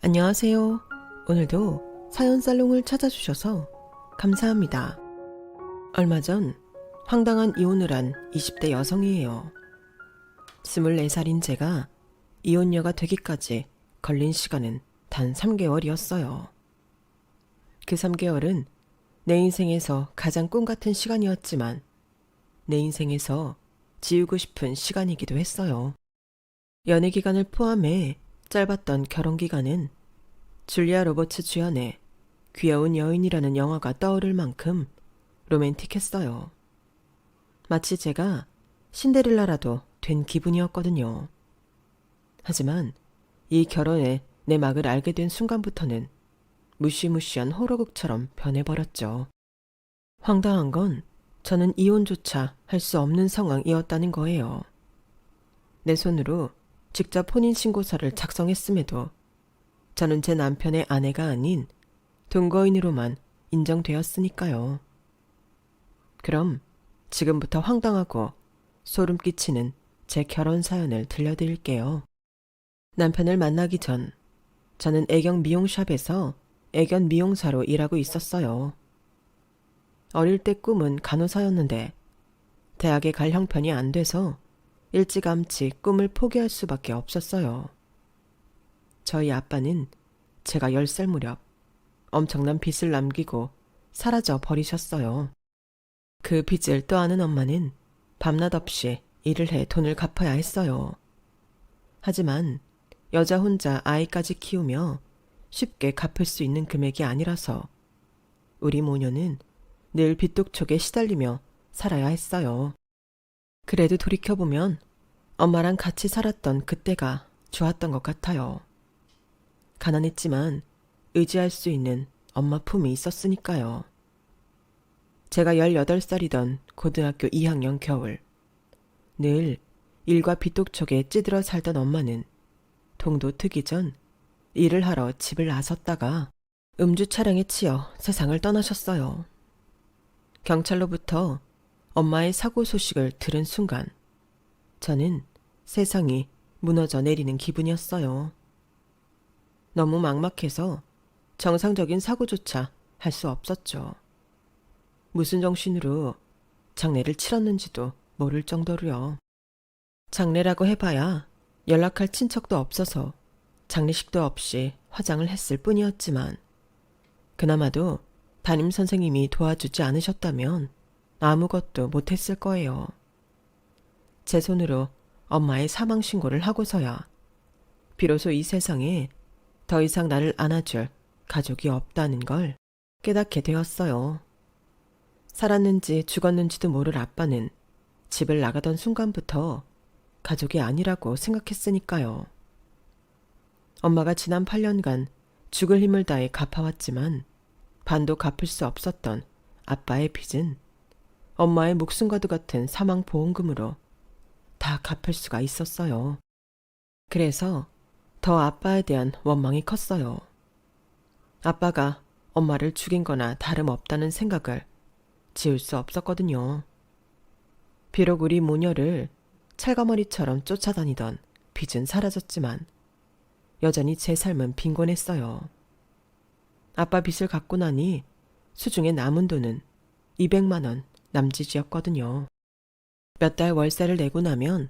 안녕하세요. 오늘도 사연 살롱을 찾아주셔서 감사합니다. 얼마 전 황당한 이혼을 한 20대 여성이에요. 24살인 제가 이혼녀가 되기까지 걸린 시간은 단 3개월이었어요. 그 3개월은 내 인생에서 가장 꿈 같은 시간이었지만 내 인생에서 지우고 싶은 시간이기도 했어요. 연애 기간을 포함해 짧았던 결혼 기간은 줄리아 로버츠 주연의 귀여운 여인이라는 영화가 떠오를 만큼 로맨틱했어요. 마치 제가 신데렐라라도 된 기분이었거든요. 하지만 이 결혼에 내 막을 알게 된 순간부터는 무시무시한 호러극처럼 변해버렸죠. 황당한 건 저는 이혼조차 할 수 없는 상황이었다는 거예요. 내 손으로 직접 혼인신고서를 작성했음에도 저는 제 남편의 아내가 아닌 동거인으로만 인정되었으니까요. 그럼 지금부터 황당하고 소름 끼치는 제 결혼 사연을 들려드릴게요. 남편을 만나기 전 저는 애견 미용샵에서 애견 미용사로 일하고 있었어요. 어릴 때 꿈은 간호사였는데 대학에 갈 형편이 안 돼서 일찌감치 꿈을 포기할 수밖에 없었어요. 저희 아빠는 제가 10살 무렵 엄청난 빚을 남기고 사라져 버리셨어요. 그 빚을 떠안은 엄마는 밤낮 없이 일을 해 돈을 갚아야 했어요. 하지만 여자 혼자 아이까지 키우며 쉽게 갚을 수 있는 금액이 아니라서 우리 모녀는 늘 빚독촉에 시달리며 살아야 했어요. 그래도 돌이켜보면 엄마랑 같이 살았던 그때가 좋았던 것 같아요. 가난했지만 의지할 수 있는 엄마 품이 있었으니까요. 제가 18살이던 고등학교 2학년 겨울, 늘 일과 빚독촉에 찌들어 살던 엄마는 동도 트기 전 일을 하러 집을 나섰다가 음주 차량에 치여 세상을 떠나셨어요. 경찰로부터 엄마의 사고 소식을 들은 순간 저는 세상이 무너져 내리는 기분이었어요. 너무 막막해서 정상적인 사고조차 할 수 없었죠. 무슨 정신으로 장례를 치렀는지도 모를 정도로요. 장례라고 해봐야 연락할 친척도 없어서 장례식도 없이 화장을 했을 뿐이었지만 그나마도 담임 선생님이 도와주지 않으셨다면 아무것도 못했을 거예요. 제 손으로 엄마의 사망 신고를 하고서야 비로소 이 세상에 더 이상 나를 안아줄 가족이 없다는 걸 깨닫게 되었어요. 살았는지 죽었는지도 모를 아빠는 집을 나가던 순간부터 가족이 아니라고 생각했으니까요. 엄마가 지난 8년간 죽을 힘을 다해 갚아왔지만 반도 갚을 수 없었던 아빠의 빚은 엄마의 목숨과도 같은 사망보험금으로 다 갚을 수가 있었어요. 그래서 더 아빠에 대한 원망이 컸어요. 아빠가 엄마를 죽인 거나 다름없다는 생각을 지울 수 없었거든요. 비록 우리 모녀를 찰가머리처럼 쫓아다니던 빚은 사라졌지만 여전히 제 삶은 빈곤했어요. 아빠 빚을 갚고 나니 수중에 남은 돈은 200만 원 남짓이었거든요. 몇 달 월세를 내고 나면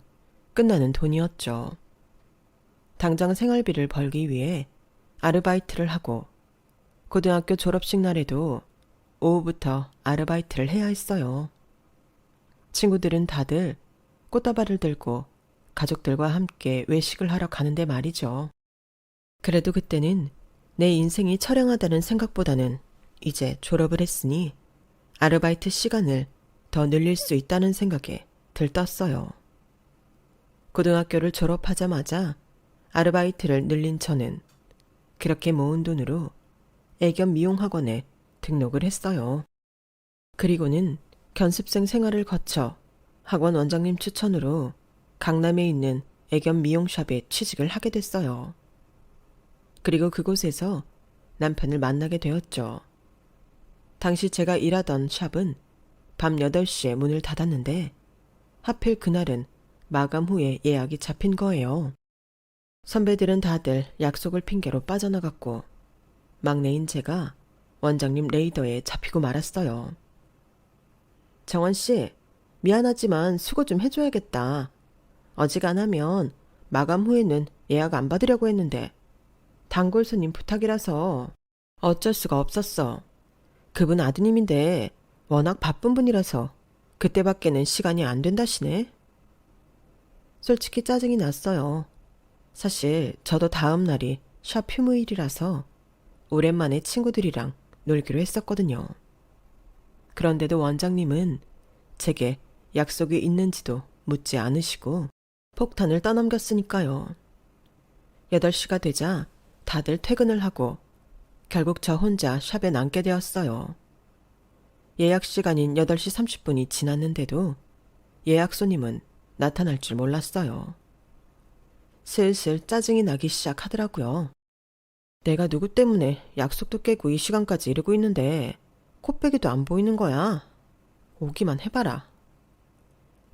끝나는 돈이었죠. 당장 생활비를 벌기 위해 아르바이트를 하고 고등학교 졸업식 날에도 오후부터 아르바이트를 해야 했어요. 친구들은 다들 꽃다발을 들고 가족들과 함께 외식을 하러 가는데 말이죠. 그래도 그때는 내 인생이 처량하다는 생각보다는 이제 졸업을 했으니 아르바이트 시간을 더 늘릴 수 있다는 생각에 들떴어요. 고등학교를 졸업하자마자 아르바이트를 늘린 저는 그렇게 모은 돈으로 애견 미용학원에 등록을 했어요. 그리고는 견습생 생활을 거쳐 학원 원장님 추천으로 강남에 있는 애견 미용샵에 취직을 하게 됐어요. 그리고 그곳에서 남편을 만나게 되었죠. 당시 제가 일하던 샵은 밤 8시에 문을 닫았는데 하필 그날은 마감 후에 예약이 잡힌 거예요. 선배들은 다들 약속을 핑계로 빠져나갔고 막내인 제가 원장님 레이더에 잡히고 말았어요. 정원씨, 미안하지만 수고 좀 해줘야겠다. 어지간하면 마감 후에는 예약 안 받으려고 했는데 단골 손님 부탁이라서 어쩔 수가 없었어. 그분 아드님인데 워낙 바쁜 분이라서 그때밖에는 시간이 안 된다시네. 솔직히 짜증이 났어요. 사실 저도 다음 날이 샵 휴무일이라서 오랜만에 친구들이랑 놀기로 했었거든요. 그런데도 원장님은 제게 약속이 있는지도 묻지 않으시고 폭탄을 떠넘겼으니까요. 8시가 되자 다들 퇴근을 하고 결국 저 혼자 샵에 남게 되었어요. 예약 시간인 8시 30분이 지났는데도 예약 손님은 나타날 줄 몰랐어요. 슬슬 짜증이 나기 시작하더라고요. 내가 누구 때문에 약속도 깨고 이 시간까지 이러고 있는데 코빼기도 안 보이는 거야. 오기만 해봐라.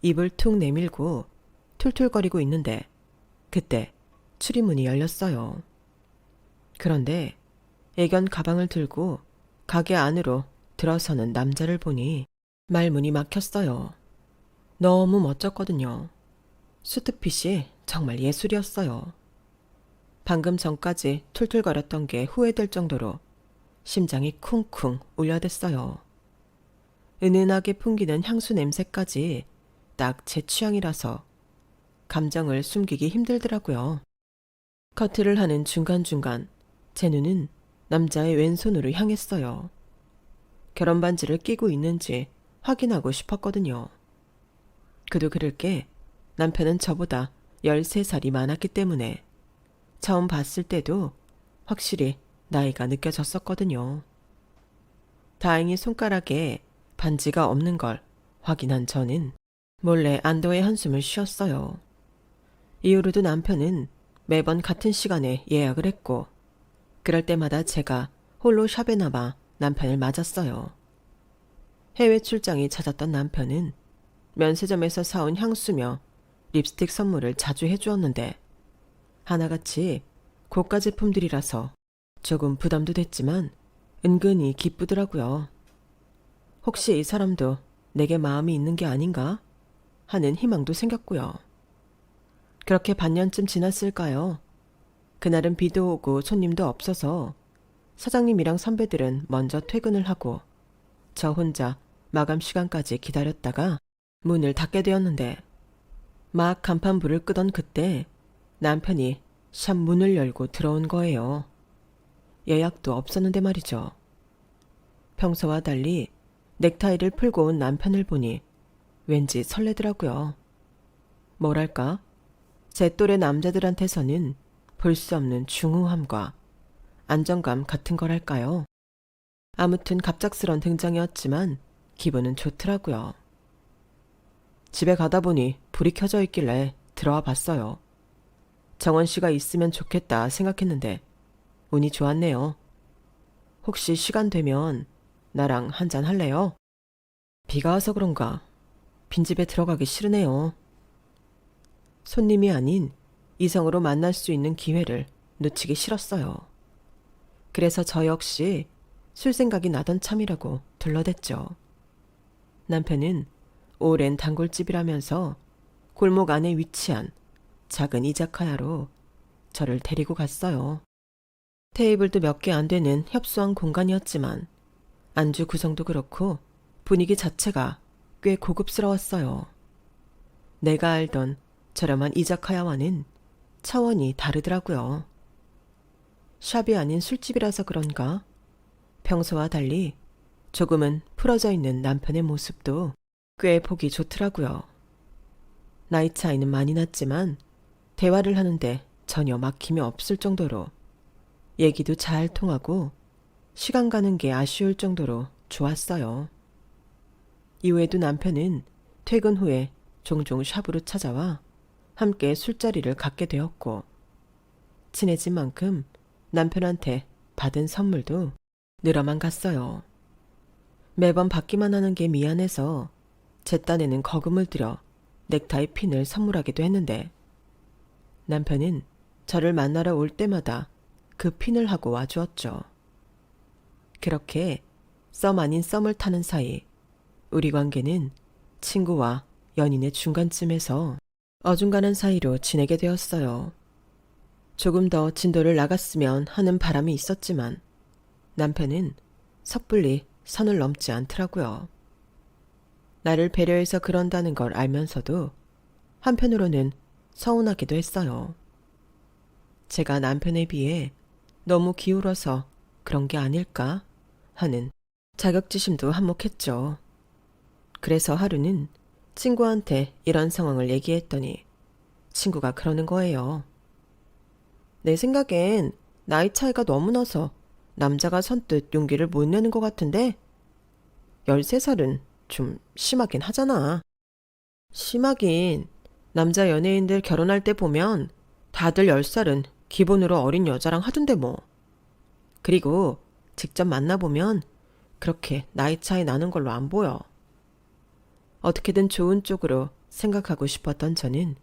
입을 툭 내밀고 툴툴거리고 있는데 그때 출입문이 열렸어요. 그런데 애견 가방을 들고 가게 안으로 들어서는 남자를 보니 말문이 막혔어요. 너무 멋졌거든요. 수트핏이 정말 예술이었어요. 방금 전까지 툴툴거렸던 게 후회될 정도로 심장이 쿵쿵 울려댔어요. 은은하게 풍기는 향수 냄새까지 딱 제 취향이라서 감정을 숨기기 힘들더라고요. 커트를 하는 중간중간 제 눈은 남자의 왼손으로 향했어요. 결혼 반지를 끼고 있는지 확인하고 싶었거든요. 그도 그럴 게 남편은 저보다 13살이 많았기 때문에 처음 봤을 때도 확실히 나이가 느껴졌었거든요. 다행히 손가락에 반지가 없는 걸 확인한 저는 몰래 안도의 한숨을 쉬었어요. 이후로도 남편은 매번 같은 시간에 예약을 했고 그럴 때마다 제가 홀로 샵에 남아 남편을 맞았어요. 해외 출장이 잦았던 남편은 면세점에서 사온 향수며 립스틱 선물을 자주 해주었는데 하나같이 고가 제품들이라서 조금 부담도 됐지만 은근히 기쁘더라고요. 혹시 이 사람도 내게 마음이 있는 게 아닌가 하는 희망도 생겼고요. 그렇게 반년쯤 지났을까요? 그날은 비도 오고 손님도 없어서 사장님이랑 선배들은 먼저 퇴근을 하고 저 혼자 마감 시간까지 기다렸다가 문을 닫게 되었는데 막 간판불을 끄던 그때 남편이 샵 문을 열고 들어온 거예요. 예약도 없었는데 말이죠. 평소와 달리 넥타이를 풀고 온 남편을 보니 왠지 설레더라고요. 뭐랄까, 제 또래 남자들한테서는 볼 수 없는 중후함과 안정감 같은 거랄까요. 아무튼 갑작스런 등장이었지만 기분은 좋더라고요. 집에 가다 보니 불이 켜져 있길래 들어와 봤어요. 정원 씨가 있으면 좋겠다 생각했는데 운이 좋았네요. 혹시 시간 되면 나랑 한잔 할래요? 비가 와서 그런가 빈집에 들어가기 싫으네요. 손님이 아닌 이성으로 만날 수 있는 기회를 놓치기 싫었어요. 그래서 저 역시 술 생각이 나던 참이라고 둘러댔죠. 남편은 오랜 단골집이라면서 골목 안에 위치한 작은 이자카야로 저를 데리고 갔어요. 테이블도 몇 개 안 되는 협소한 공간이었지만 안주 구성도 그렇고 분위기 자체가 꽤 고급스러웠어요. 내가 알던 저렴한 이자카야와는 차원이 다르더라고요. 샵이 아닌 술집이라서 그런가 평소와 달리 조금은 풀어져 있는 남편의 모습도 꽤 보기 좋더라고요. 나이 차이는 많이 났지만 대화를 하는데 전혀 막힘이 없을 정도로 얘기도 잘 통하고 시간 가는 게 아쉬울 정도로 좋았어요. 이후에도 남편은 퇴근 후에 종종 샵으로 찾아와 함께 술자리를 갖게 되었고 친해진 만큼 남편한테 받은 선물도 늘어만 갔어요. 매번 받기만 하는 게 미안해서 제 딴에는 거금을 들여 넥타이 핀을 선물하기도 했는데 남편은 저를 만나러 올 때마다 그 핀을 하고 와주었죠. 그렇게 썸 아닌 썸을 타는 사이 우리 관계는 친구와 연인의 중간쯤에서 어중간한 사이로 지내게 되었어요. 조금 더 진도를 나갔으면 하는 바람이 있었지만 남편은 섣불리 선을 넘지 않더라고요. 나를 배려해서 그런다는 걸 알면서도 한편으로는 서운하기도 했어요. 제가 남편에 비해 너무 기울어서 그런 게 아닐까 하는 자격지심도 한몫했죠. 그래서 하루는 친구한테 이런 상황을 얘기했더니 친구가 그러는 거예요. 내 생각엔 나이 차이가 너무 나서 남자가 선뜻 용기를 못 내는 것 같은데 13살은 좀 심하긴 하잖아. 심하긴 남자 연예인들 결혼할 때 보면 다들 10살은 기본으로 어린 여자랑 하던데 뭐. 그리고 직접 만나보면 그렇게 나이 차이 나는 걸로 안 보여. 어떻게든 좋은 쪽으로 생각하고 싶었던 저는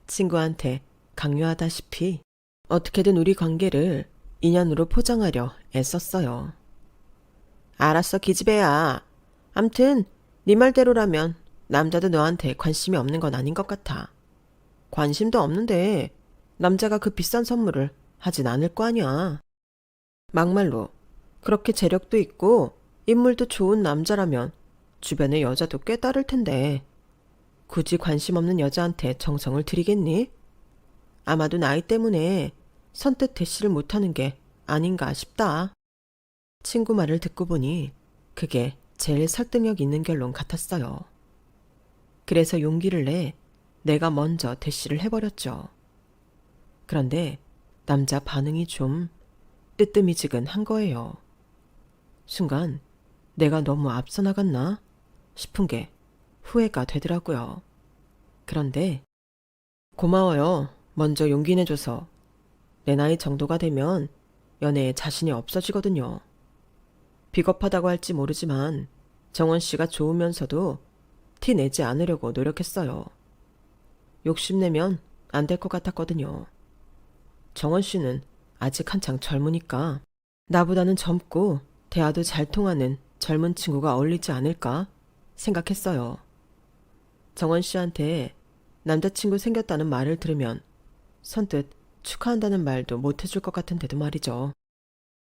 친구한테 강요하다시피 어떻게든 우리 관계를 인연으로 포장하려 애썼어요. 알았어 기집애야. 암튼 네 말대로라면 남자도 너한테 관심이 없는 건 아닌 것 같아. 관심도 없는데 남자가 그 비싼 선물을 하진 않을 거 아니야. 막말로 그렇게 재력도 있고 인물도 좋은 남자라면 주변의 여자도 꽤 따를 텐데 굳이 관심 없는 여자한테 정성을 들이겠니? 아마도 나이 때문에 선뜻 대시를 못하는 게 아닌가 싶다. 친구 말을 듣고 보니 그게 제일 설득력 있는 결론 같았어요. 그래서 용기를 내 내가 먼저 대시를 해버렸죠. 그런데 남자 반응이 좀 뜨뜨미지근한 거예요. 순간 내가 너무 앞서 나갔나 싶은 게 후회가 되더라고요. 그런데 고마워요. 먼저 용기 내줘서. 내 나이 정도가 되면 연애에 자신이 없어지거든요. 비겁하다고 할지 모르지만 정원 씨가 좋으면서도 티 내지 않으려고 노력했어요. 욕심내면 안 될 것 같았거든요. 정원 씨는 아직 한창 젊으니까 나보다는 젊고 대화도 잘 통하는 젊은 친구가 어울리지 않을까 생각했어요. 정원 씨한테 남자친구 생겼다는 말을 들으면 선뜻 축하한다는 말도 못 해줄 것 같은데도 말이죠.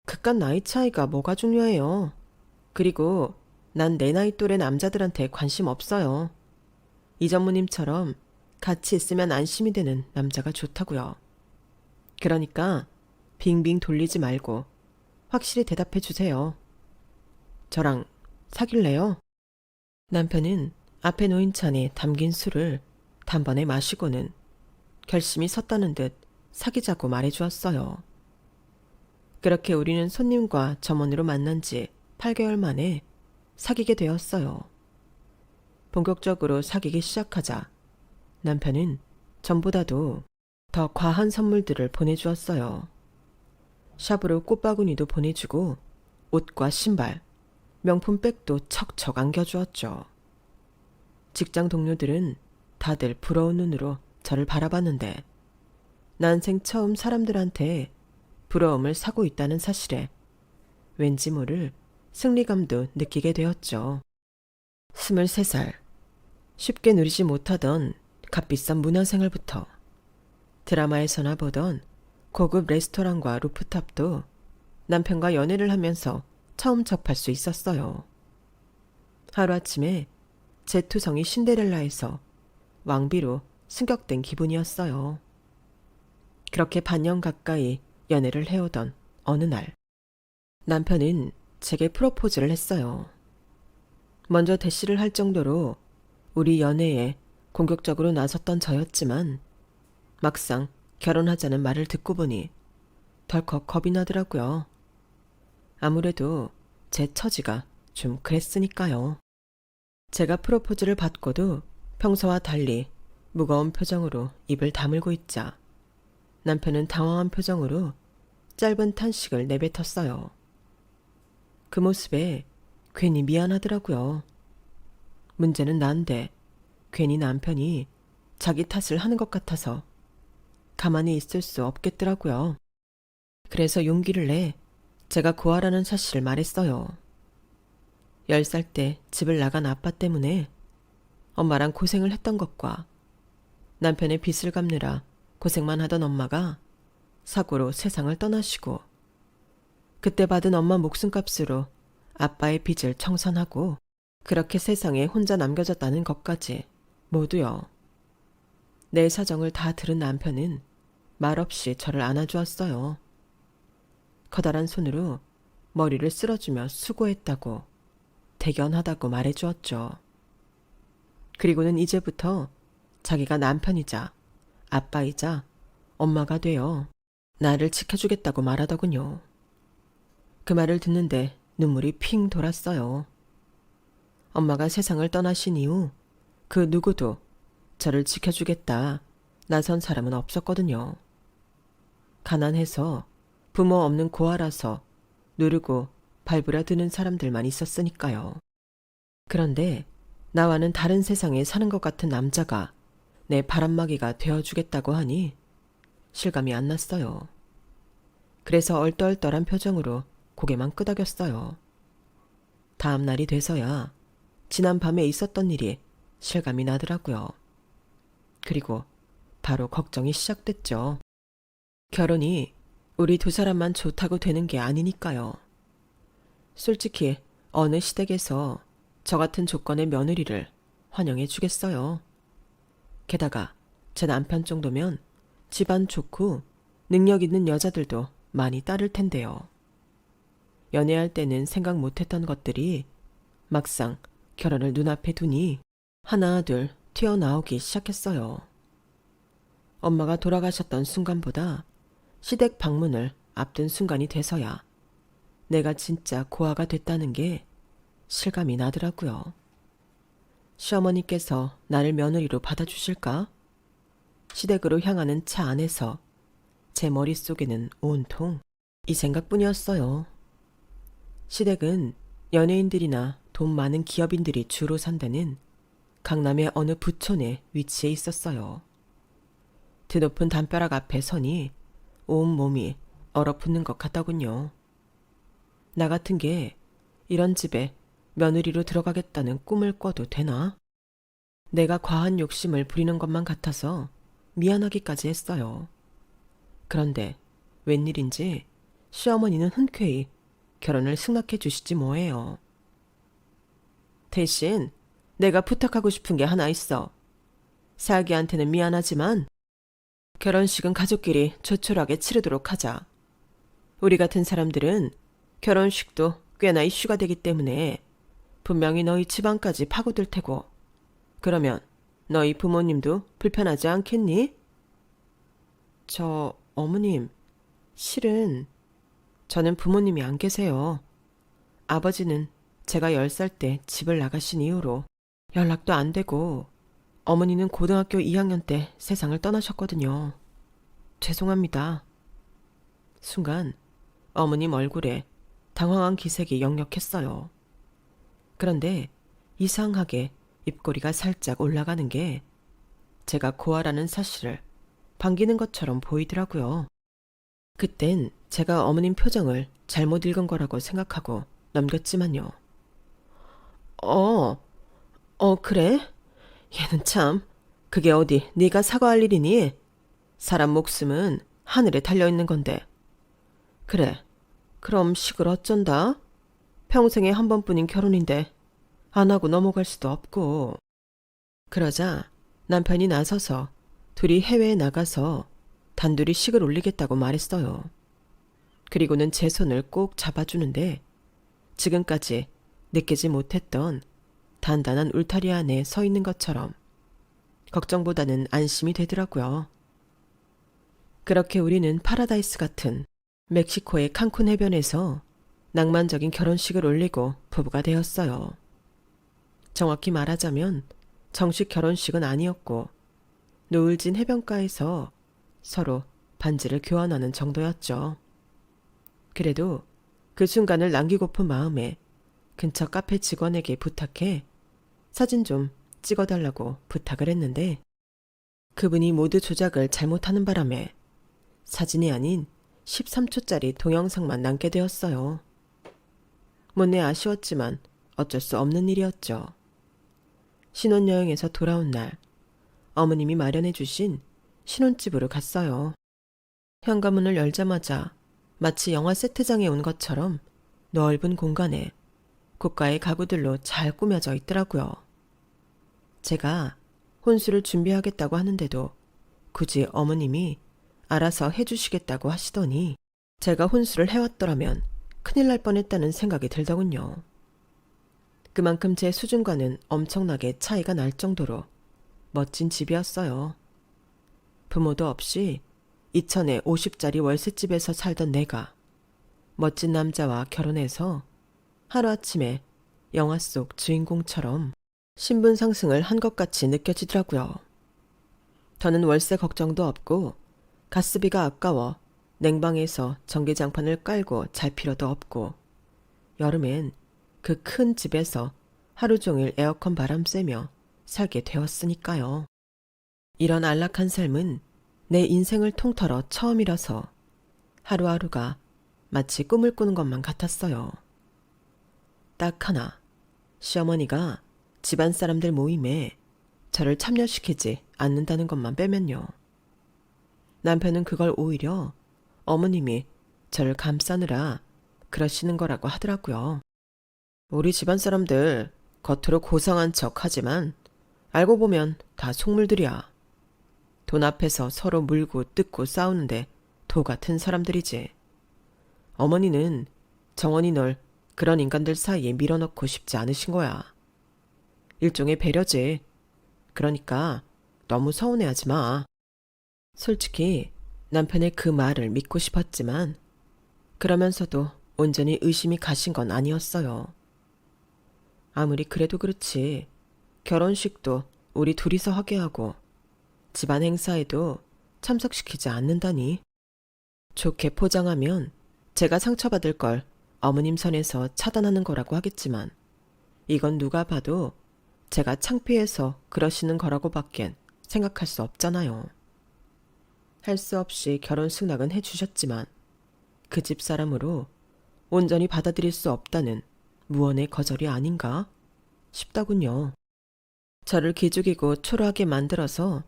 그깟 나이 차이가 뭐가 중요해요. 그리고 난 내 나이 또래 남자들한테 관심 없어요. 이 전무님처럼 같이 있으면 안심이 되는 남자가 좋다고요. 그러니까 빙빙 돌리지 말고 확실히 대답해 주세요. 저랑 사귈래요? 남편은 앞에 놓인 잔에 담긴 술을 단번에 마시고는 결심이 섰다는 듯 사귀자고 말해주었어요. 그렇게 우리는 손님과 점원으로 만난 지 8개월 만에 사귀게 되었어요. 본격적으로 사귀기 시작하자 남편은 전보다도 더 과한 선물들을 보내주었어요. 샵으로 꽃바구니도 보내주고 옷과 신발, 명품 백도 척척 안겨주었죠. 직장 동료들은 다들 부러운 눈으로 저를 바라봤는데 난생 처음 사람들한테 부러움을 사고 있다는 사실에 왠지 모를 승리감도 느끼게 되었죠. 23살, 쉽게 누리지 못하던 값비싼 문화생활부터 드라마에서나 보던 고급 레스토랑과 루프탑도 남편과 연애를 하면서 처음 접할 수 있었어요. 하루아침에 제 투성이 신데렐라에서 왕비로 승격된 기분이었어요. 그렇게 반년 가까이 연애를 해오던 어느 날 남편은 제게 프로포즈를 했어요. 먼저 대시를 할 정도로 우리 연애에 공격적으로 나섰던 저였지만 막상 결혼하자는 말을 듣고 보니 덜컥 겁이 나더라고요. 아무래도 제 처지가 좀 그랬으니까요. 제가 프로포즈를 받고도 평소와 달리 무거운 표정으로 입을 다물고 있자 남편은 당황한 표정으로 짧은 탄식을 내뱉었어요. 그 모습에 괜히 미안하더라고요. 문제는 난데 괜히 남편이 자기 탓을 하는 것 같아서 가만히 있을 수 없겠더라고요. 그래서 용기를 내 제가 고아라는 사실을 말했어요. 10살 때 집을 나간 아빠 때문에 엄마랑 고생을 했던 것과 남편의 빚을 갚느라 고생만 하던 엄마가 사고로 세상을 떠나시고 그때 받은 엄마 목숨값으로 아빠의 빚을 청산하고 그렇게 세상에 혼자 남겨졌다는 것까지 모두요. 내 사정을 다 들은 남편은 말없이 저를 안아주었어요. 커다란 손으로 머리를 쓸어주며 수고했다고 대견하다고 말해주었죠. 그리고는 이제부터 자기가 남편이자 아빠이자 엄마가 되어 나를 지켜주겠다고 말하더군요. 그 말을 듣는데 눈물이 핑 돌았어요. 엄마가 세상을 떠나신 이후 그 누구도 저를 지켜주겠다 나선 사람은 없었거든요. 가난해서 부모 없는 고아라서 누르고 밟으려 드는 사람들만 있었으니까요. 그런데 나와는 다른 세상에 사는 것 같은 남자가 내 바람막이가 되어주겠다고 하니 실감이 안 났어요. 그래서 얼떨떨한 표정으로 고개만 끄덕였어요. 다음 날이 돼서야 지난 밤에 있었던 일이 실감이 나더라고요. 그리고 바로 걱정이 시작됐죠. 결혼이 우리 두 사람만 좋다고 되는 게 아니니까요. 솔직히 어느 시댁에서 저 같은 조건의 며느리를 환영해 주겠어요. 게다가 제 남편 정도면 집안 좋고 능력 있는 여자들도 많이 따를 텐데요. 연애할 때는 생각 못했던 것들이 막상 결혼을 눈앞에 두니 하나 둘 튀어나오기 시작했어요. 엄마가 돌아가셨던 순간보다 시댁 방문을 앞둔 순간이 돼서야 내가 진짜 고아가 됐다는 게 실감이 나더라고요. 시어머니께서 나를 며느리로 받아주실까? 시댁으로 향하는 차 안에서 제 머릿속에는 온통 이 생각뿐이었어요. 시댁은 연예인들이나 돈 많은 기업인들이 주로 산다는 강남의 어느 부촌에 위치해 있었어요. 드높은 담벼락 앞에 서니 온몸이 얼어붙는 것 같더군요. 나 같은 게 이런 집에 며느리로 들어가겠다는 꿈을 꿔도 되나? 내가 과한 욕심을 부리는 것만 같아서 미안하기까지 했어요. 그런데 웬일인지 시어머니는 흔쾌히 결혼을 승낙해 주시지 뭐예요. 대신 내가 부탁하고 싶은 게 하나 있어. 사기한테는 미안하지만 결혼식은 가족끼리 조촐하게 치르도록 하자. 우리 같은 사람들은 결혼식도 꽤나 이슈가 되기 때문에 분명히 너희 집안까지 파고들 테고 그러면 너희 부모님도 불편하지 않겠니? 어머님, 실은 저는 부모님이 안 계세요. 아버지는 제가 10살 때 집을 나가신 이후로 연락도 안 되고 어머니는 고등학교 2학년 때 세상을 떠나셨거든요. 죄송합니다. 순간 어머님 얼굴에 당황한 기색이 역력했어요. 그런데 이상하게 입꼬리가 살짝 올라가는 게 제가 고아라는 사실을 반기는 것처럼 보이더라고요. 그땐 제가 어머님 표정을 잘못 읽은 거라고 생각하고 넘겼지만요. 그래? 얘는 참, 그게 어디 네가 사과할 일이니? 사람 목숨은 하늘에 달려있는 건데. 그래, 그럼 식을 어쩐다? 평생에 한 번뿐인 결혼인데 안 하고 넘어갈 수도 없고. 그러자 남편이 나서서 둘이 해외에 나가서 단둘이 식을 올리겠다고 말했어요. 그리고는 제 손을 꼭 잡아주는데 지금까지 느끼지 못했던 단단한 울타리 안에 서 있는 것처럼 걱정보다는 안심이 되더라고요. 그렇게 우리는 파라다이스 같은 멕시코의 칸쿤 해변에서 낭만적인 결혼식을 올리고 부부가 되었어요. 정확히 말하자면 정식 결혼식은 아니었고 노을진 해변가에서 서로 반지를 교환하는 정도였죠. 그래도 그 순간을 남기고픈 마음에 근처 카페 직원에게 부탁해 사진 좀 찍어달라고 부탁을 했는데 그분이 모드 조작을 잘못하는 바람에 사진이 아닌 13초짜리 동영상만 남게 되었어요. 못내 아쉬웠지만 어쩔 수 없는 일이었죠. 신혼여행에서 돌아온 날, 어머님이 마련해 주신 신혼집으로 갔어요. 현관문을 열자마자 마치 영화 세트장에 온 것처럼 넓은 공간에 고가의 가구들로 잘 꾸며져 있더라고요. 제가 혼수를 준비하겠다고 하는데도 굳이 어머님이 알아서 해주시겠다고 하시더니 제가 혼수를 해왔더라면 큰일 날 뻔했다는 생각이 들더군요. 그만큼 제 수준과는 엄청나게 차이가 날 정도로 멋진 집이었어요. 부모도 없이 2천에 50짜리 월세집에서 살던 내가 멋진 남자와 결혼해서 하루아침에 영화 속 주인공처럼 신분 상승을 한 것 같이 느껴지더라고요. 더는 월세 걱정도 없고 가스비가 아까워 냉방에서 전기장판을 깔고 잘 필요도 없고 여름엔 그 큰 집에서 하루 종일 에어컨 바람 쐬며 살게 되었으니까요. 이런 안락한 삶은 내 인생을 통틀어 처음이라서 하루하루가 마치 꿈을 꾸는 것만 같았어요. 딱 하나, 시어머니가 집안 사람들 모임에 저를 참여시키지 않는다는 것만 빼면요. 남편은 그걸 오히려 어머님이 저를 감싸느라 그러시는 거라고 하더라고요. 우리 집안 사람들 겉으로 고상한 척 하지만 알고 보면 다 속물들이야. 돈 앞에서 서로 물고 뜯고 싸우는데 도 같은 사람들이지. 어머니는 정원이 널 그런 인간들 사이에 밀어넣고 싶지 않으신 거야. 일종의 배려지. 그러니까 너무 서운해하지 마. 솔직히 남편의 그 말을 믿고 싶었지만 그러면서도 온전히 의심이 가신 건 아니었어요. 아무리 그래도 그렇지 결혼식도 우리 둘이서 하게 하고 집안 행사에도 참석시키지 않는다니. 좋게 포장하면 제가 상처받을 걸 어머님 선에서 차단하는 거라고 하겠지만 이건 누가 봐도 제가 창피해서 그러시는 거라고 밖엔 생각할 수 없잖아요. 할 수 없이 결혼 승낙은 해주셨지만 그 집 사람으로 온전히 받아들일 수 없다는 무언의 거절이 아닌가 싶더군요. 저를 기죽이고 초라하게 만들어서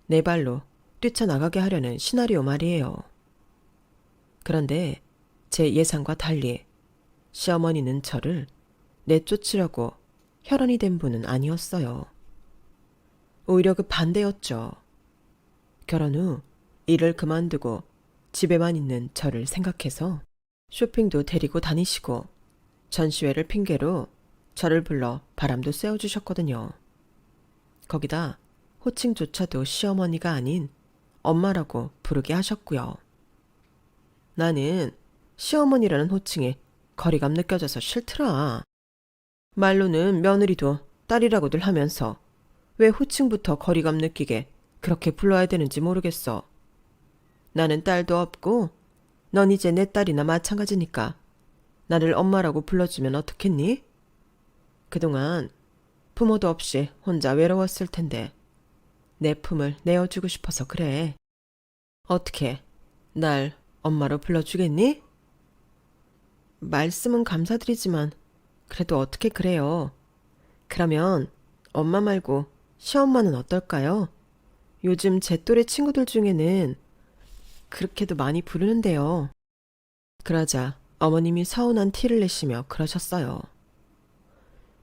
내 발로 뛰쳐나가게 하려는 시나리오 말이에요. 그런데 제 예상과 달리 시어머니는 저를 내쫓으려고 혈안이 된 분은 아니었어요. 오히려 그 반대였죠. 결혼 후 일을 그만두고 집에만 있는 저를 생각해서 쇼핑도 데리고 다니시고 전시회를 핑계로 저를 불러 바람도 쐬어주셨거든요. 거기다 호칭조차도 시어머니가 아닌 엄마라고 부르게 하셨고요. 나는 시어머니라는 호칭에 거리감 느껴져서 싫더라. 말로는 며느리도 딸이라고들 하면서 왜 호칭부터 거리감 느끼게 그렇게 불러야 되는지 모르겠어. 나는 딸도 없고 넌 이제 내 딸이나 마찬가지니까 나를 엄마라고 불러주면 어떻겠니? 그동안 부모도 없이 혼자 외로웠을 텐데 내 품을 내어주고 싶어서 그래. 어떻게 날 엄마로 불러주겠니? 말씀은 감사드리지만 그래도 어떻게 그래요. 그러면 엄마 말고 시엄마는 어떨까요? 요즘 제 또래 친구들 중에는 그렇게도 많이 부르는데요. 그러자 어머님이 서운한 티를 내시며 그러셨어요.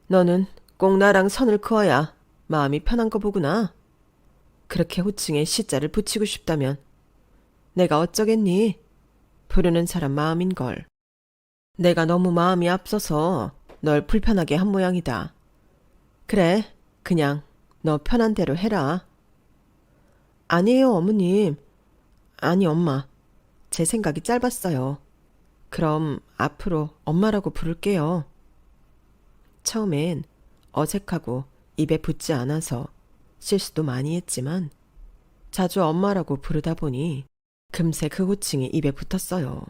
너는 꼭 나랑 선을 그어야 마음이 편한 거 보구나. 그렇게 호칭에 시자를 붙이고 싶다면 내가 어쩌겠니? 부르는 사람 마음인걸. 내가 너무 마음이 앞서서 널 불편하게 한 모양이다. 그래, 그냥 너 편한 대로 해라. 아니에요, 어머님. 아니, 엄마. 제 생각이 짧았어요. 그럼 앞으로 엄마라고 부를게요. 처음엔 어색하고 입에 붙지 않아서 실수도 많이 했지만 자주 엄마라고 부르다 보니 금세 그 호칭이 입에 붙었어요.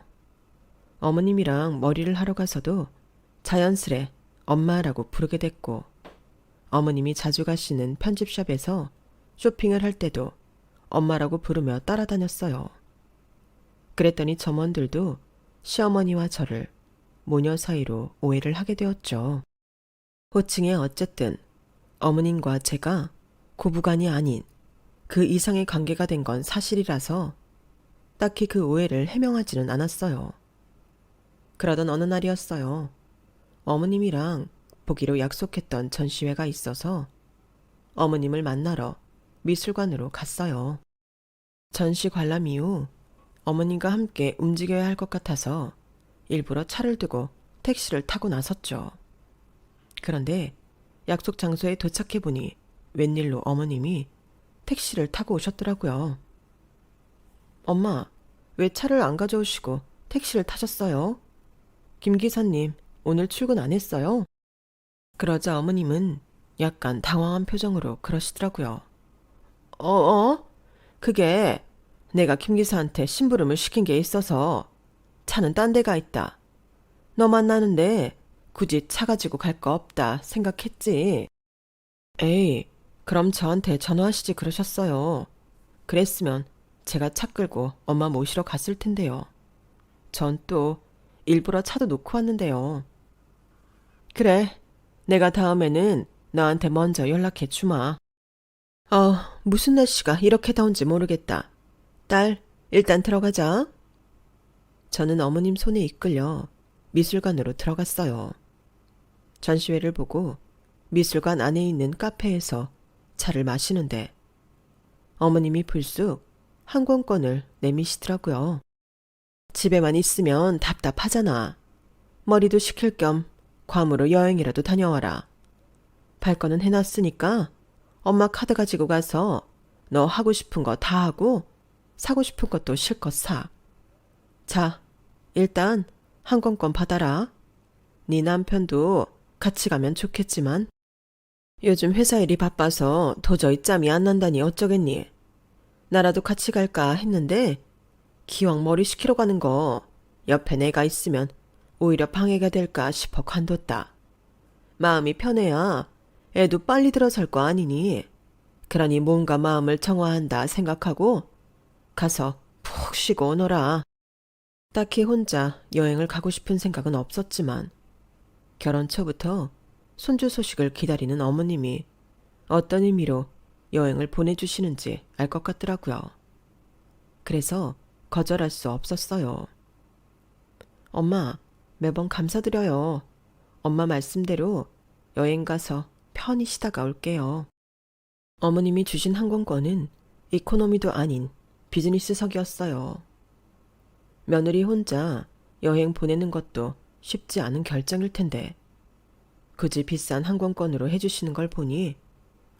어머님이랑 머리를 하러 가서도 자연스레 엄마라고 부르게 됐고 어머님이 자주 가시는 편집샵에서 쇼핑을 할 때도 엄마라고 부르며 따라다녔어요. 그랬더니 점원들도 시어머니와 저를 모녀 사이로 오해를 하게 되었죠. 호칭에 어쨌든 어머님과 제가 고부간이 아닌 그 이상의 관계가 된 건 사실이라서 딱히 그 오해를 해명하지는 않았어요. 그러던 어느 날이었어요. 어머님이랑 보기로 약속했던 전시회가 있어서 어머님을 만나러 미술관으로 갔어요. 전시 관람 이후 어머님과 함께 움직여야 할 것 같아서 일부러 차를 두고 택시를 타고 나섰죠. 그런데 약속 장소에 도착해 보니 웬일로 어머님이 택시를 타고 오셨더라고요. 엄마, 왜 차를 안 가져오시고 택시를 타셨어요? 김 기사님, 오늘 출근 안 했어요? 그러자 어머님은 약간 당황한 표정으로 그러시더라고요. 그게 내가 김 기사한테 심부름을 시킨 게 있어서 차는 딴 데가 있다. 너 만나는데 굳이 차 가지고 갈 거 없다 생각했지. 에이, 그럼 저한테 전화하시지 그러셨어요. 그랬으면 제가 차 끌고 엄마 모시러 갔을 텐데요. 전 또 일부러 차도 놓고 왔는데요. 그래, 내가 다음에는 너한테 먼저 연락해 주마. 무슨 날씨가 이렇게 더운지 모르겠다. 딸, 일단 들어가자. 저는 어머님 손에 이끌려 미술관으로 들어갔어요. 전시회를 보고 미술관 안에 있는 카페에서 차를 마시는데 어머님이 불쑥 항공권을 내미시더라고요. 집에만 있으면 답답하잖아. 머리도 식힐 겸 괌으로 여행이라도 다녀와라. 발권은 해놨으니까 엄마 카드 가지고 가서 너 하고 싶은 거 다 하고 사고 싶은 것도 실컷 사. 자, 일단 항공권 받아라. 네 남편도 같이 가면 좋겠지만 요즘 회사 일이 바빠서 도저히 짬이 안 난다니 어쩌겠니. 나라도 같이 갈까 했는데 기왕 머리 식히러 가는 거 옆에 내가 있으면 오히려 방해가 될까 싶어 관뒀다. 마음이 편해야 애도 빨리 들어설 거 아니니. 그러니 뭔가 마음을 정화한다 생각하고 가서 푹 쉬고 오너라. 딱히 혼자 여행을 가고 싶은 생각은 없었지만 결혼 초부터 손주 소식을 기다리는 어머님이 어떤 의미로 여행을 보내주시는지 알 것 같더라고요. 그래서 거절할 수 없었어요. 엄마, 매번 감사드려요. 엄마 말씀대로 여행 가서 편히 쉬다가 올게요. 어머님이 주신 항공권은 이코노미도 아닌 비즈니스석이었어요. 며느리 혼자 여행 보내는 것도 쉽지 않은 결정일 텐데 굳이 비싼 항공권으로 해주시는 걸 보니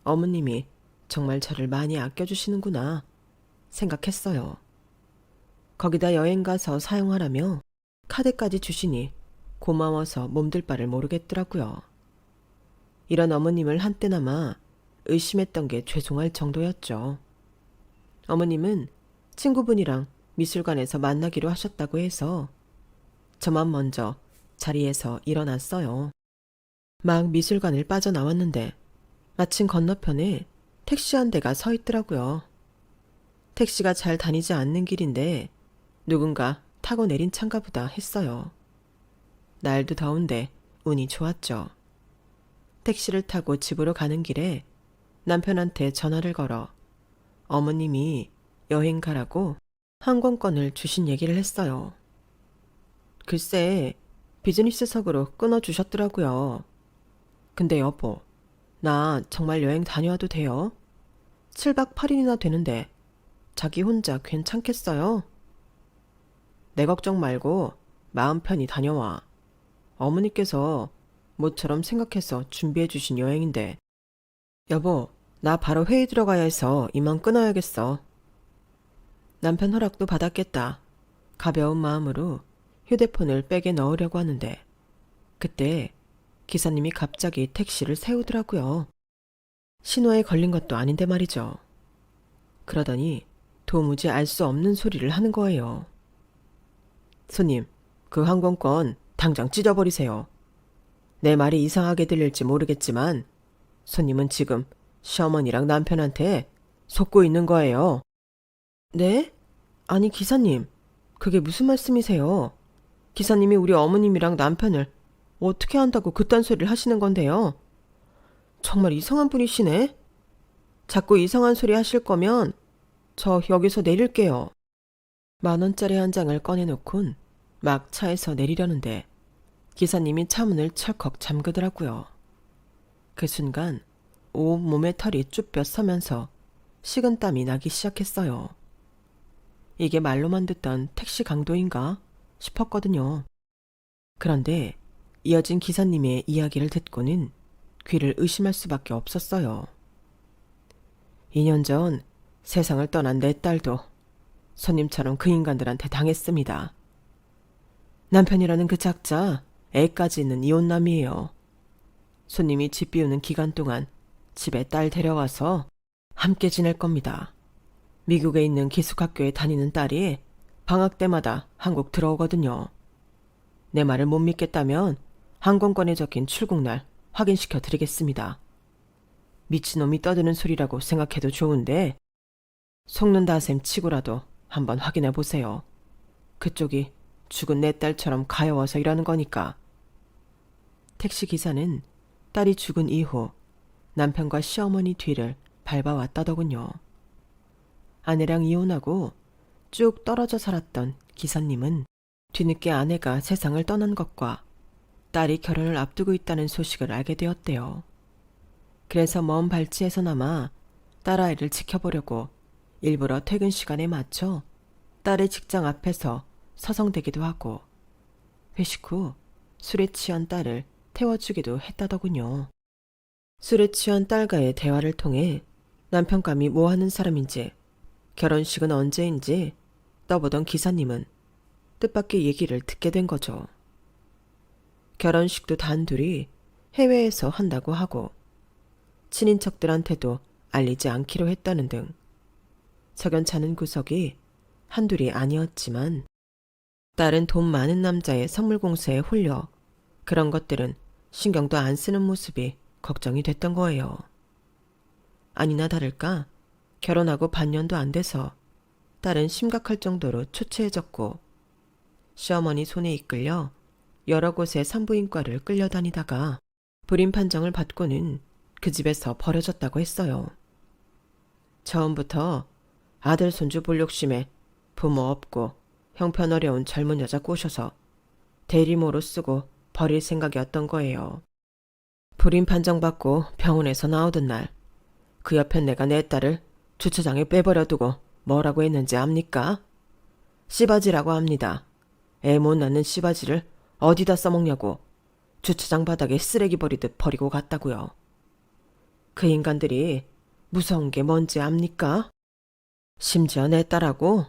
어머님이 정말 저를 많이 아껴주시는구나 생각했어요. 거기다 여행 가서 사용하라며 카드까지 주시니 고마워서 몸둘 바를 모르겠더라고요. 이런 어머님을 한때나마 의심했던 게 죄송할 정도였죠. 어머님은 친구분이랑 미술관에서 만나기로 하셨다고 해서 저만 먼저 자리에서 일어났어요. 막 미술관을 빠져나왔는데 마침 건너편에 택시 한 대가 서 있더라고요. 택시가 잘 다니지 않는 길인데 누군가 타고 내린 차인가 보다 했어요. 날도 더운데 운이 좋았죠. 택시를 타고 집으로 가는 길에 남편한테 전화를 걸어 어머님이 여행 가라고 항공권을 주신 얘기를 했어요. 글쎄, 비즈니스석으로 끊어주셨더라고요. 근데 여보, 나 정말 여행 다녀와도 돼요? 7박 8일이나 되는데 자기 혼자 괜찮겠어요? 내 걱정 말고 마음 편히 다녀와. 어머니께서 모처럼 생각해서 준비해 주신 여행인데. 여보, 나 바로 회의 들어가야 해서 이만 끊어야겠어. 남편 허락도 받았겠다. 가벼운 마음으로 휴대폰을 백에 넣으려고 하는데 그때 기사님이 갑자기 택시를 세우더라고요. 신호에 걸린 것도 아닌데 말이죠. 그러더니 도무지 알 수 없는 소리를 하는 거예요. 손님, 그 항공권 당장 찢어버리세요. 내 말이 이상하게 들릴지 모르겠지만 손님은 지금 시어머니랑 남편한테 속고 있는 거예요. 네? 아니 기사님, 그게 무슨 말씀이세요? 기사님이 우리 어머님이랑 남편을 어떻게 한다고 그딴 소리를 하시는 건데요? 정말 이상한 분이시네? 자꾸 이상한 소리 하실 거면 저 여기서 내릴게요. 10,000원짜리 한 장을 꺼내놓곤 막 차에서 내리려는데 기사님이 차 문을 철컥 잠그더라고요. 그 순간 온몸에 털이 쭈뼛 서면서 식은땀이 나기 시작했어요. 이게 말로만 듣던 택시 강도인가 싶었거든요. 그런데 이어진 기사님의 이야기를 듣고는 귀를 의심할 수밖에 없었어요. 2년 전 세상을 떠난 내 딸도 손님처럼 그 인간들한테 당했습니다. 남편이라는 그 작자, 애까지 있는 이혼남이에요. 손님이 집 비우는 기간 동안 집에 딸 데려와서 함께 지낼 겁니다. 미국에 있는 기숙학교에 다니는 딸이 방학 때마다 한국 들어오거든요. 내 말을 못 믿겠다면 항공권에 적힌 출국날 확인시켜 드리겠습니다. 미친놈이 떠드는 소리라고 생각해도 좋은데 속는다 셈 치고라도 한번 확인해 보세요. 그쪽이 죽은 내 딸처럼 가여워서 이러는 거니까. 택시 기사는 딸이 죽은 이후 남편과 시어머니 뒤를 밟아왔다더군요. 아내랑 이혼하고 쭉 떨어져 살았던 기사님은 뒤늦게 아내가 세상을 떠난 것과 딸이 결혼을 앞두고 있다는 소식을 알게 되었대요. 그래서 먼 발치에서나마 딸아이를 지켜보려고 일부러 퇴근 시간에 맞춰 딸의 직장 앞에서 서성대기도 하고 회식 후 술에 취한 딸을 태워주기도 했다더군요. 술에 취한 딸과의 대화를 통해 남편감이 뭐하는 사람인지 결혼식은 언제인지 떠보던 기사님은 뜻밖의 얘기를 듣게 된 거죠. 결혼식도 단둘이 해외에서 한다고 하고 친인척들한테도 알리지 않기로 했다는 등 석연찮은 구석이 한둘이 아니었지만 딸은 돈 많은 남자의 선물 공세에 홀려 그런 것들은 신경도 안 쓰는 모습이 걱정이 됐던 거예요. 아니나 다를까 결혼하고 반년도 안 돼서 딸은 심각할 정도로 초췌해졌고 시어머니 손에 이끌려 여러 곳의 산부인과를 끌려다니다가 불임 판정을 받고는 그 집에서 버려졌다고 했어요. 처음부터 아들 손주 볼 욕심에 부모 없고 형편 어려운 젊은 여자 꼬셔서 대리모로 쓰고 버릴 생각이었던 거예요. 불임 판정받고 병원에서 나오던 날 그 옆에 내가 내 딸을 주차장에 빼버려두고 뭐라고 했는지 압니까? 씨바지라고 합니다. 애 못 낳는 씨바지를 어디다 써먹냐고 주차장 바닥에 쓰레기 버리듯 버리고 갔다고요. 그 인간들이 무서운 게 뭔지 압니까? 심지어 내 딸하고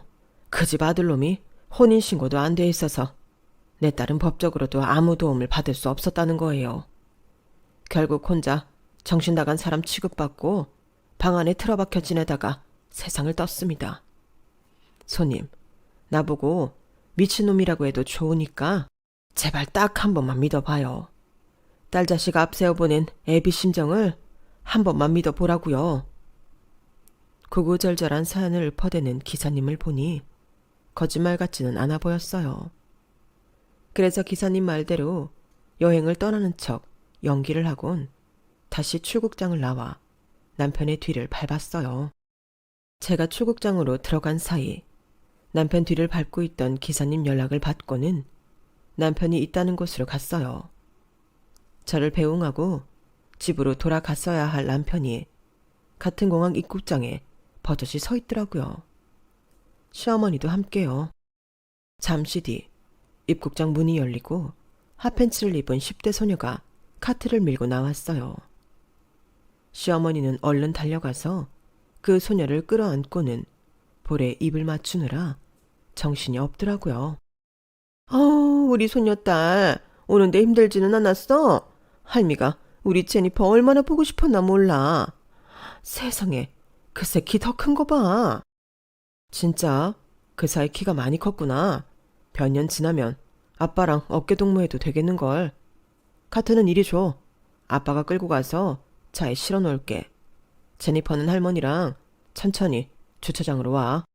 그 집 아들놈이 혼인신고도 안 돼 있어서 내 딸은 법적으로도 아무 도움을 받을 수 없었다는 거예요. 결국 혼자 정신 나간 사람 취급받고 방 안에 틀어박혀 지내다가 세상을 떴습니다. 손님, 나보고 미친놈이라고 해도 좋으니까 제발 딱 한 번만 믿어봐요. 딸 자식 앞세워보낸 애비 심정을 한 번만 믿어보라고요. 구구절절한 사연을 읊어대는 기사님을 보니 거짓말 같지는 않아 보였어요. 그래서 기사님 말대로 여행을 떠나는 척 연기를 하곤 다시 출국장을 나와 남편의 뒤를 밟았어요. 제가 출국장으로 들어간 사이 남편 뒤를 밟고 있던 기사님 연락을 받고는 남편이 있다는 곳으로 갔어요. 저를 배웅하고 집으로 돌아갔어야 할 남편이 같은 공항 입국장에 버젓이 서 있더라고요. 시어머니도 함께요. 잠시 뒤 입국장 문이 열리고 핫팬츠를 입은 10대 소녀가 카트를 밀고 나왔어요. 시어머니는 얼른 달려가서 그 소녀를 끌어안고는 볼에 입을 맞추느라 정신이 없더라고요. 우리 소녀딸 오는데 힘들지는 않았어? 할미가 우리 제니퍼 얼마나 보고 싶었나 몰라. 세상에 그 새끼 더 큰 거 봐. 진짜 그 사이 키가 많이 컸구나. 몇 년 지나면 아빠랑 어깨 동무해도 되겠는걸. 카트는 이리 줘. 아빠가 끌고 가서 차에 실어 놓을게. 제니퍼는 할머니랑 천천히 주차장으로 와.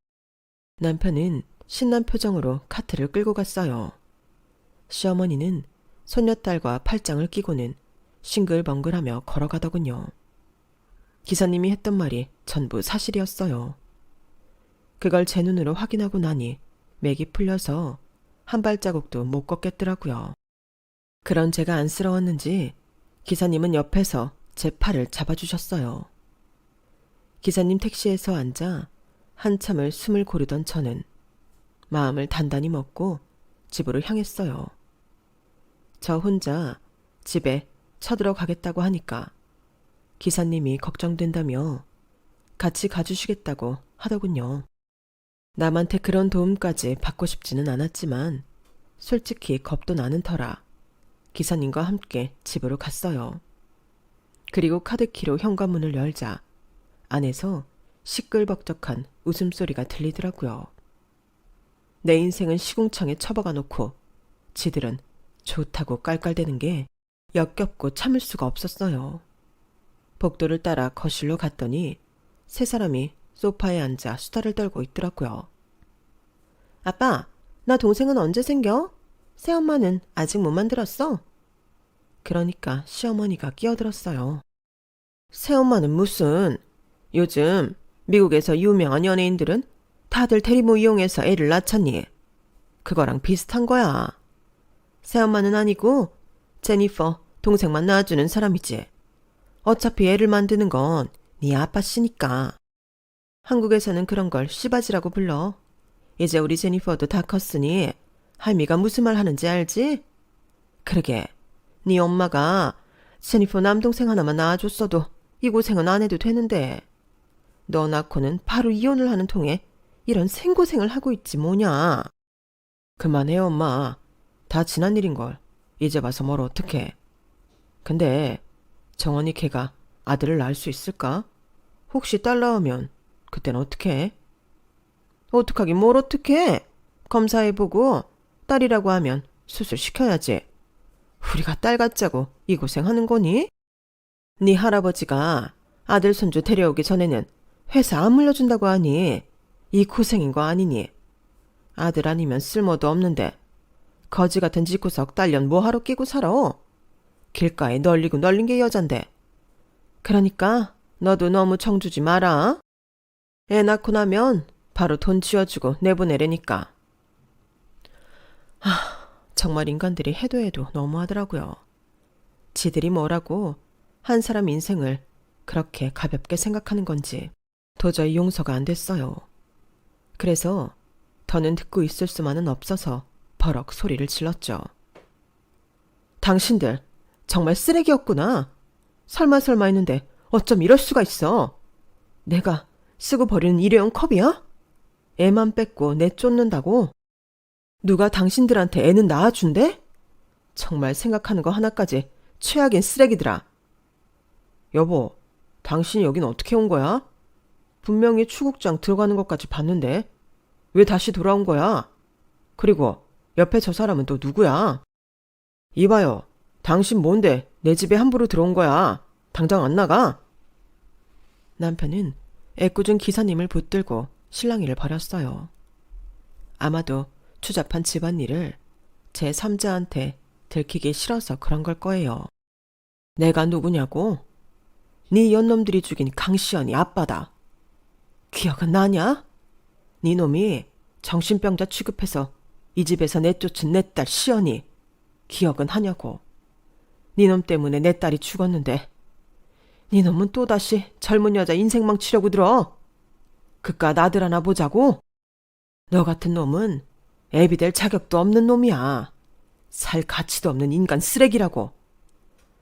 남편은 신난 표정으로 카트를 끌고 갔어요. 시어머니는 손녀딸과 팔짱을 끼고는 싱글벙글하며 걸어가더군요. 기사님이 했던 말이 전부 사실이었어요. 그걸 제 눈으로 확인하고 나니 맥이 풀려서 한 발자국도 못 걷겠더라고요. 그런 제가 안쓰러웠는지 기사님은 옆에서 제 팔을 잡아주셨어요. 기사님 택시에서 앉아 한참을 숨을 고르던 저는 마음을 단단히 먹고 집으로 향했어요. 저 혼자 집에 쳐들어가겠다고 하니까 기사님이 걱정된다며 같이 가주시겠다고 하더군요. 남한테 그런 도움까지 받고 싶지는 않았지만 솔직히 겁도 나는 터라 기사님과 함께 집으로 갔어요. 그리고 카드키로 현관문을 열자 안에서 시끌벅적한 웃음소리가 들리더라고요. 내 인생은 시궁창에 처박아 놓고 지들은 좋다고 깔깔대는 게 역겹고 참을 수가 없었어요. 복도를 따라 거실로 갔더니 세 사람이 소파에 앉아 수다를 떨고 있더라고요. 아빠, 나 동생은 언제 생겨? 새엄마는 아직 못 만들었어? 그러니까 시어머니가 끼어들었어요. 새엄마는 무슨, 요즘 미국에서 유명한 연예인들은 다들 대리모 이용해서 애를 낳잖니. 그거랑 비슷한 거야. 새엄마는 아니고 제니퍼 동생만 낳아주는 사람이지. 어차피 애를 만드는 건 네 아빠 씨니까. 한국에서는 그런 걸 씨바지라고 불러. 이제 우리 제니퍼도 다 컸으니 할미가 무슨 말 하는지 알지? 그러게 네 엄마가 제니퍼 남동생 하나만 낳아줬어도 이 고생은 안 해도 되는데 너 낳고는 바로 이혼을 하는 통에 이런 생고생을 하고 있지 뭐냐. 그만해 엄마. 다 지난 일인걸. 이제 와서 뭘 어떡해. 근데 정원이 걔가 아들을 낳을 수 있을까? 혹시 딸 낳으면 그땐 어떡해? 어떡하긴 뭘 어떡해. 검사해보고 딸이라고 하면 수술시켜야지. 우리가 딸 갖자고 이 고생하는 거니? 네 할아버지가 아들 손주 데려오기 전에는 회사 안 물려준다고 하니 이 고생인 거 아니니? 아들 아니면 쓸모도 없는데 거지 같은 집구석 딸년 뭐하러 끼고 살아? 길가에 널리고 널린 게 여잔데. 그러니까 너도 너무 정주지 마라. 애 낳고 나면 바로 돈 쥐어주고 내보내려니까. 정말 인간들이 해도 해도 너무하더라고요. 지들이 뭐라고 한 사람 인생을 그렇게 가볍게 생각하는 건지 도저히 용서가 안 됐어요. 그래서 더는 듣고 있을 수만은 없어서 버럭 소리를 질렀죠. 당신들 정말 쓰레기였구나. 설마 했는데 어쩜 이럴 수가 있어. 내가 쓰고 버리는 일회용 컵이야? 애만 뺏고 내 쫓는다고? 누가 당신들한테 애는 낳아준대? 정말 생각하는 거 하나까지 최악인 쓰레기들아. 여보, 당신이 여긴 어떻게 온 거야? 분명히 추국장 들어가는 것까지 봤는데 왜 다시 돌아온 거야? 그리고 옆에 저 사람은 또 누구야? 이봐요, 당신 뭔데 내 집에 함부로 들어온 거야? 당장 안 나가? 남편은 애꿎은 기사님을 붙들고 실랑이를 벌였어요. 아마도 추잡한 집안일을 제 3자한테 들키기 싫어서 그런 걸 거예요. 내가 누구냐고? 네 연놈들이 죽인 강시연이 아빠다. 기억은 나냐? 네 놈이 정신병자 취급해서 이 집에서 내쫓은 내 딸 시연이 기억은 하냐고. 네 놈 때문에 내 딸이 죽었는데 네 놈은 또다시 젊은 여자 인생 망치려고 들어. 그깟 아들 하나 보자고? 너 같은 놈은 애비 될 자격도 없는 놈이야. 살 가치도 없는 인간 쓰레기라고.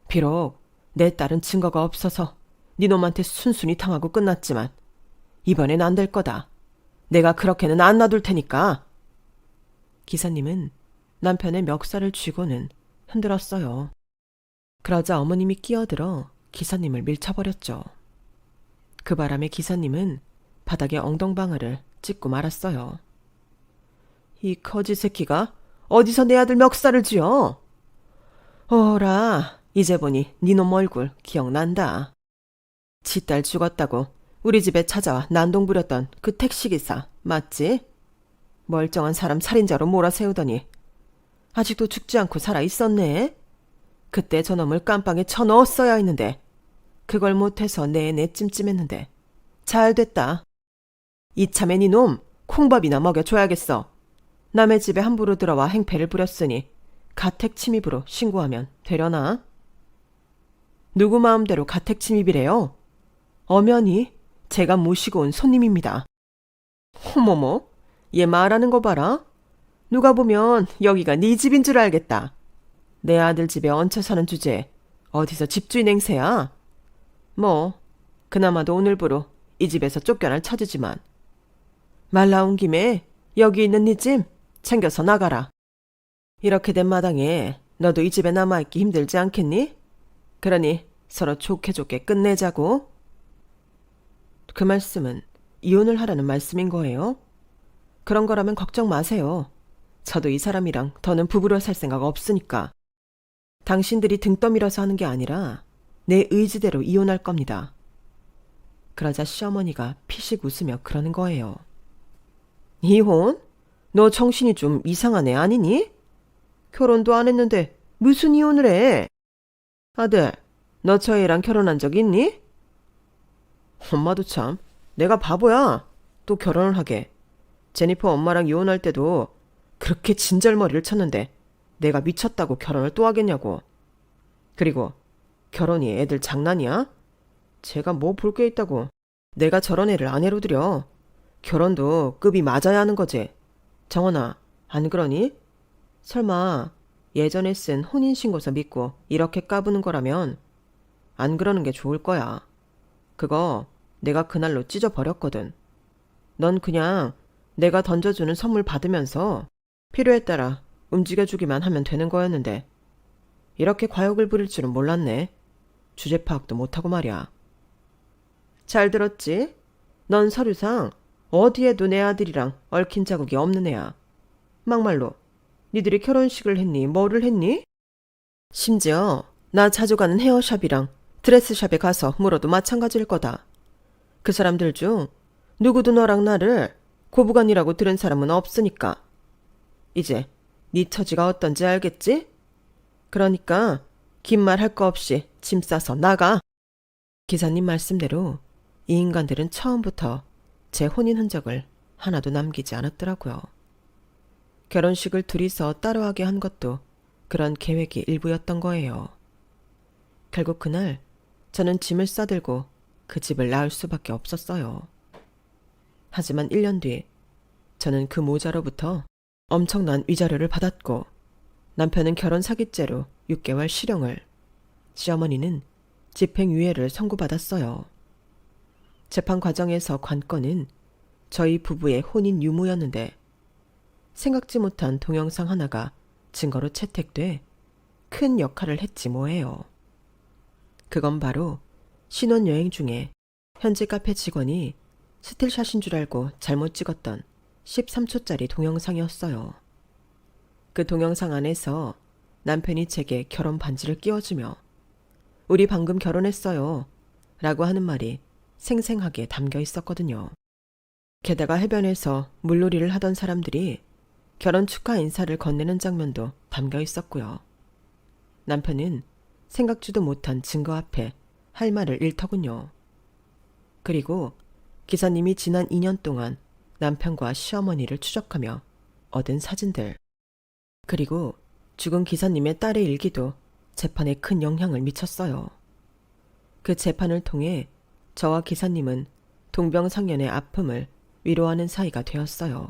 비록 내 딸은 증거가 없어서 네 놈한테 순순히 당하고 끝났지만 이번엔 안 될 거다. 내가 그렇게는 안 놔둘 테니까. 기사님은 남편의 멱살을 쥐고는 흔들었어요. 그러자 어머님이 끼어들어 기사님을 밀쳐버렸죠. 그 바람에 기사님은 바닥에 엉덩방아를 찍고 말았어요. 이 거지 새끼가 어디서 내 아들 멱살을 쥐어? 어라, 이제 보니 니놈 얼굴 기억난다. 지 딸 죽었다고 우리 집에 찾아와 난동 부렸던 그 택시기사 맞지? 멀쩡한 사람 살인자로 몰아세우더니 아직도 죽지 않고 살아 있었네. 그때 저놈을 깜빵에 쳐넣었어야 했는데 그걸 못해서 내내 찜찜했는데 잘 됐다. 이참에 니놈 콩밥이나 먹여줘야겠어. 남의 집에 함부로 들어와 행패를 부렸으니 가택 침입으로 신고하면 되려나? 누구 마음대로 가택 침입이래요? 엄연히 제가 모시고 온 손님입니다. 어머머, 얘 말하는 거 봐라. 누가 보면 여기가 네 집인 줄 알겠다. 내 아들 집에 얹혀 사는 주제에 어디서 집주인 행세야? 뭐 그나마도 오늘부로 이 집에서 쫓겨날 처지지만 말 나온 김에 여기 있는 네 집 챙겨서 나가라. 이렇게 된 마당에 너도 이 집에 남아있기 힘들지 않겠니? 그러니 서로 좋게 좋게 끝내자고. 그 말씀은 이혼을 하라는 말씀인 거예요? 그런 거라면 걱정 마세요. 저도 이 사람이랑 더는 부부로 살 생각 없으니까. 당신들이 등 떠밀어서 하는 게 아니라 내 의지대로 이혼할 겁니다. 그러자 시어머니가 피식 웃으며 그러는 거예요. 이혼? 너 정신이 좀 이상한 애 아니니? 결혼도 안 했는데 무슨 이혼을 해? 아들, 너 저 애랑 결혼한 적 있니? 엄마도 참, 내가 바보야. 또 결혼을 하게. 제니퍼 엄마랑 이혼할 때도 그렇게 진절머리를 쳤는데 내가 미쳤다고 결혼을 또 하겠냐고. 그리고 결혼이 애들 장난이야? 제가 뭐 볼 게 있다고. 내가 저런 애를 아내로 들여. 결혼도 급이 맞아야 하는 거지. 정원아, 안 그러니? 설마 예전에 쓴 혼인신고서 믿고 이렇게 까부는 거라면 안 그러는 게 좋을 거야. 그거 내가 그날로 찢어버렸거든. 넌 그냥 내가 던져주는 선물 받으면서 필요에 따라 움직여주기만 하면 되는 거였는데 이렇게 과욕을 부릴 줄은 몰랐네. 주제 파악도 못하고 말이야. 잘 들었지? 넌 서류상 어디에도 내 아들이랑 얽힌 자국이 없는 애야. 막말로 니들이 결혼식을 했니? 뭐를 했니? 심지어 나 자주 가는 헤어샵이랑 드레스샵에 가서 물어도 마찬가지일 거다. 그 사람들 중 누구도 너랑 나를 고부간이라고 들은 사람은 없으니까. 이제 네 처지가 어떤지 알겠지? 그러니까 긴 말 할 거 없이 짐 싸서 나가. 기사님 말씀대로 이 인간들은 처음부터 제 혼인 흔적을 하나도 남기지 않았더라고요. 결혼식을 둘이서 따로 하게 한 것도 그런 계획이 일부였던 거예요. 결국 그날 저는 짐을 싸들고 그 집을 나을 수밖에 없었어요. 하지만 1년 뒤 저는 그 모자로부터 엄청난 위자료를 받았고 남편은 결혼 사기죄로 6개월 실형을, 시어머니는 집행유예를 선고받았어요. 재판 과정에서 관건은 저희 부부의 혼인 유무였는데 생각지 못한 동영상 하나가 증거로 채택돼 큰 역할을 했지 뭐예요. 그건 바로 신혼여행 중에 현지 카페 직원이 스틸샷인 줄 알고 잘못 찍었던 13초짜리 동영상이었어요. 그 동영상 안에서 남편이 제게 결혼 반지를 끼워주며 우리 방금 결혼했어요 라고 하는 말이 생생하게 담겨 있었거든요. 게다가 해변에서 물놀이를 하던 사람들이 결혼 축하 인사를 건네는 장면도 담겨 있었고요. 남편은 생각지도 못한 증거 앞에 할 말을 잃더군요. 그리고 기사님이 지난 2년 동안 남편과 시어머니를 추적하며 얻은 사진들, 그리고 죽은 기사님의 딸의 일기도 재판에 큰 영향을 미쳤어요. 그 재판을 통해 저와 기사님은 동병상련의 아픔을 위로하는 사이가 되었어요.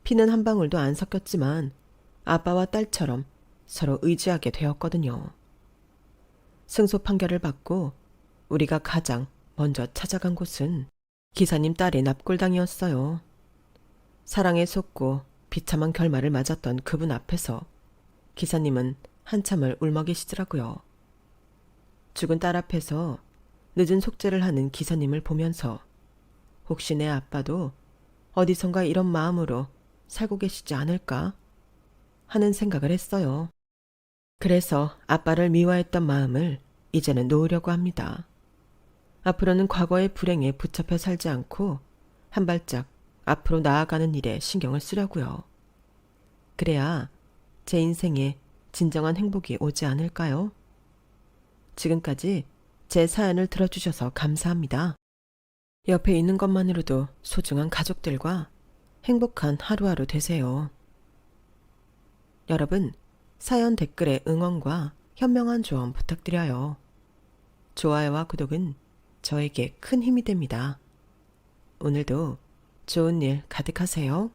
피는 한 방울도 안 섞였지만 아빠와 딸처럼 서로 의지하게 되었거든요. 승소 판결을 받고 우리가 가장 먼저 찾아간 곳은 기사님 딸의 납골당이었어요. 사랑에 속고 비참한 결말을 맞았던 그분 앞에서 기사님은 한참을 울먹이시더라고요. 죽은 딸 앞에서 늦은 속죄를 하는 기사님을 보면서 혹시 내 아빠도 어디선가 이런 마음으로 살고 계시지 않을까 하는 생각을 했어요. 그래서 아빠를 미워했던 마음을 이제는 놓으려고 합니다. 앞으로는 과거의 불행에 붙잡혀 살지 않고 한 발짝 앞으로 나아가는 일에 신경을 쓰려고요. 그래야 제 인생에 진정한 행복이 오지 않을까요? 지금까지 제 사연을 들어주셔서 감사합니다. 옆에 있는 것만으로도 소중한 가족들과 행복한 하루하루 되세요. 여러분, 사연 댓글에 응원과 현명한 조언 부탁드려요. 좋아요와 구독은 저에게 큰 힘이 됩니다. 오늘도 좋은 일 가득하세요.